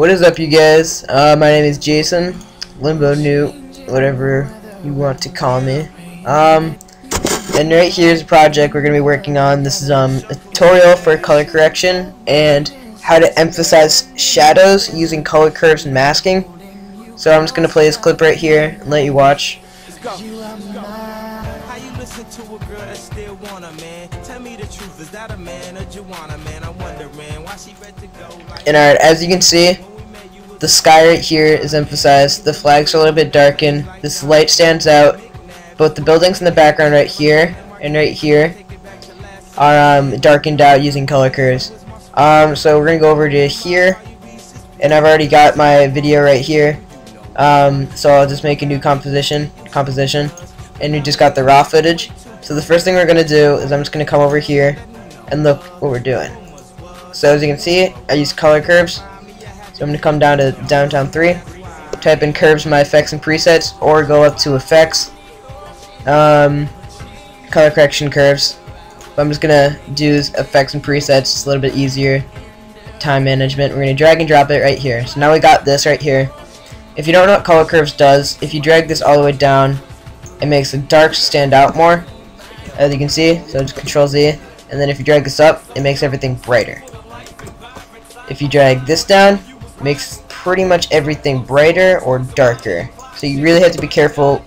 What is up, you guys? My name is Jason, Limbonewt, whatever you want to call me. And right here is a project we're going to be working on. This is a tutorial for color correction and how to emphasize shadows using color curves and masking. So I'm just going to play this clip right here and let you watch. And alright, as you can see, the sky right here is emphasized, the flags are a little bit darkened, this light stands out, both the buildings in the background right here and right here are darkened out using color curves. So we're going to go over to here, and I've already got my video right here, so I'll just make a new composition, and we just got the raw footage. So the first thing we're going to do is I'm just going to come over here and look what we're doing. So as you can see, I use color curves. So I'm going to come down to Downtown 3, type in curves in my effects and presets, or go up to effects, color correction curves. But I'm just going to do effects and presets, it's a little bit easier, time management. We're going to drag and drop it right here. So now we got this right here. If you don't know what color curves does, if you drag this all the way down, it makes the darks stand out more, as you can see. So just Control Z, and then if you drag this up, it makes everything brighter. If you drag this down, it makes pretty much everything brighter or darker. So you really have to be careful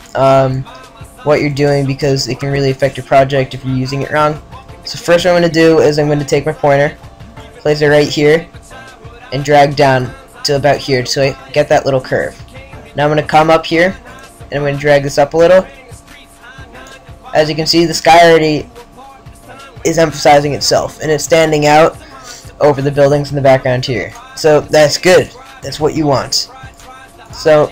what you're doing, because it can really affect your project if you're using it wrong. So first what I'm going to do is I'm going to take my pointer, place it right here, and drag down to about here so I get that little curve. Now I'm going to come up here, and I'm going to drag this up a little. As you can see, the sky already is emphasizing itself, and it's standing out over the buildings in the background here. So that's good. That's what you want. So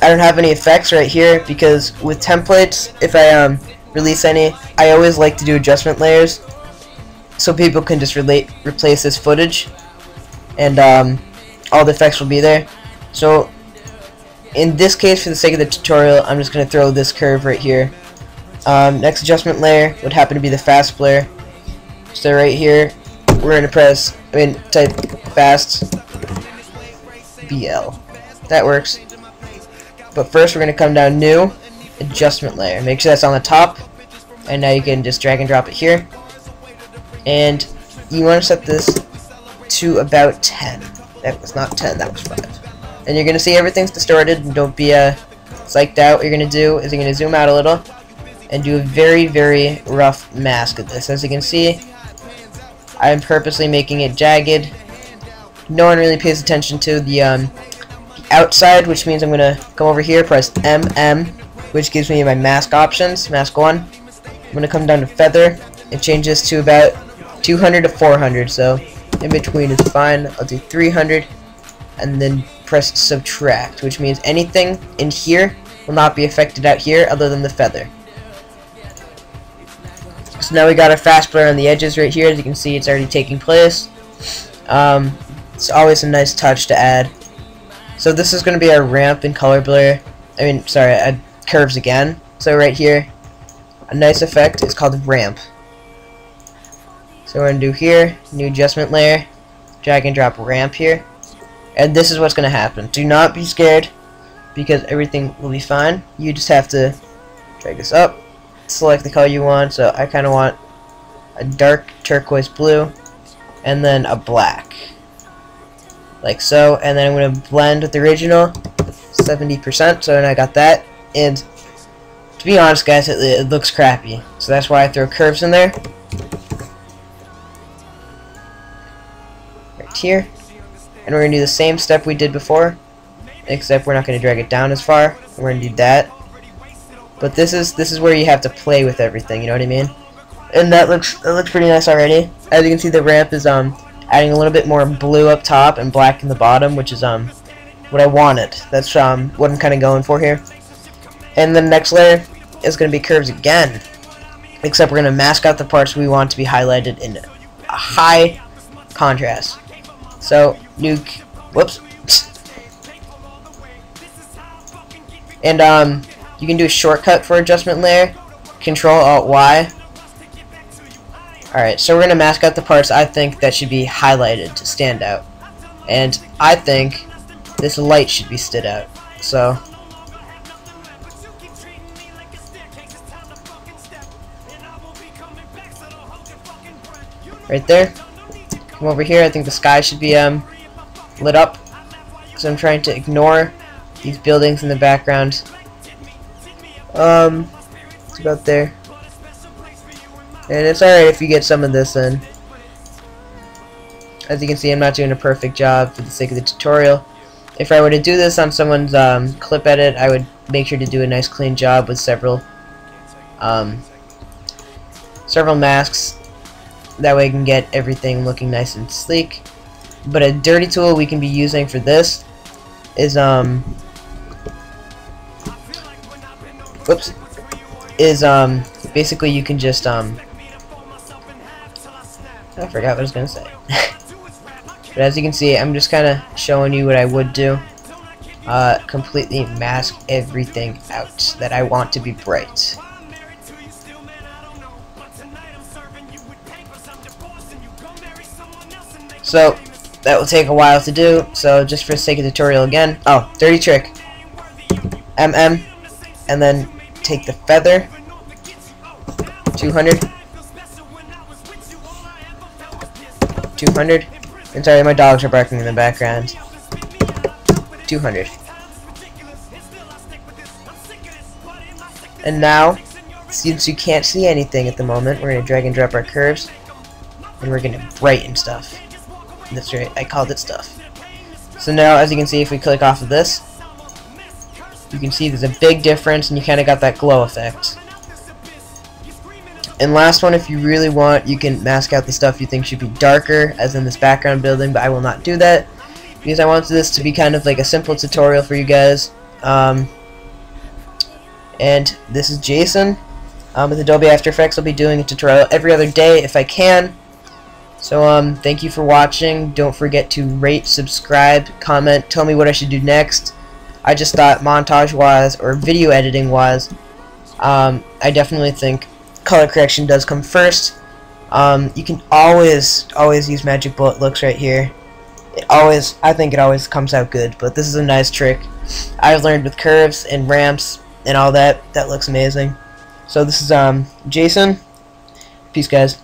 I don't have any effects right here, because with templates, if I release any, I always like to do adjustment layers so people can just replace this footage, and all the effects will be there. So in this case, for the sake of the tutorial, I'm just going to throw this curve right here. Next adjustment layer would happen to be the fast blur. So right here, we're going to type fast BL. That works. But first we're going to come down new, adjustment layer. Make sure that's on the top, and now you can just drag and drop it here. And you want to set this to about 10. That was not 10, that was 5. And you're going to see everything's distorted, and don't be psyched out. What you're going to do is you're going to zoom out a little and do a very, very rough mask of this. As you can see, I'm purposely making it jagged. No one really pays attention to the outside, which means I'm going to come over here, press MM, which gives me my mask options, mask 1. I'm going to come down to feather and change this to about 200 to 400, so in between is fine. I'll do 300 and then press subtract, which means anything in here will not be affected out here other than the feather. So now we got our fast blur on the edges right here. As you can see, it's already taking place. It's always a nice touch to add. So this is going to be our ramp in color blur. Curves again. So right here, a nice effect is called ramp. So we're going to do here, new adjustment layer, drag and drop ramp here. And this is what's going to happen. Do not be scared, because everything will be fine. You just have to drag this up, select the color you want. So I kind of want a dark turquoise blue, and then a black, like so. And then I'm going to blend with the original 70%. So then I got that, and to be honest, guys, it looks crappy. So that's why I throw curves in there, right here. And we're going to do the same step we did before, except we're not going to drag it down as far. We're going to do that. But this is where you have to play with everything, you know what I mean? And that looks pretty nice already. As you can see, the ramp is adding a little bit more blue up top and black in the bottom, which is what I wanted. That's what I'm kind of going for here. And the next layer is going to be curves again, except we're going to mask out the parts we want to be highlighted in a high contrast. So whoops. And you can do a shortcut for adjustment layer, Control Alt Y. Alright, so we're going to mask out the parts I think that should be highlighted to stand out. and I think this light should be stood out. So right there. Come over here. I think the sky should be lit up, because I'm trying to ignore these buildings in the background. It's about there. And it's alright if you get some of this in. As you can see, I'm not doing a perfect job for the sake of the tutorial. If I were to do this on someone's clip edit, I would make sure to do a nice clean job with several masks. That way I can get everything looking nice and sleek. But a dirty tool we can be using for this is basically you can just I forgot what I was gonna say. But as you can see, I'm just kind of showing you what I would do. Completely mask everything out that I want to be bright. So that will take a while to do, so just for the sake of the tutorial again. Oh, dirty trick. MM, and then take the feather. 200. 200. And sorry, my dogs are barking in the background. 200. And now, since you can't see anything at the moment, we're going to drag and drop our curves, and we're going to brighten stuff. That's right, I called it stuff. So now, as you can see, if we click off of this, you can see there's a big difference, and you kind of got that glow effect. And last one, if you really want, you can mask out the stuff you think should be darker, as in this background building, but I will not do that, because I wanted this to be kind of like a simple tutorial for you guys. And this is Jason. With Adobe After Effects, I'll be doing a tutorial every other day if I can. So thank you for watching. Don't forget to rate, subscribe, comment, tell me what I should do next. I just thought montage-wise or video editing-wise, I definitely think color correction does come first. You can always use magic bullet looks right here. I think it always comes out good, but this is a nice trick I've learned with curves and ramps and all that. That looks amazing. So this is Jason. Peace, guys.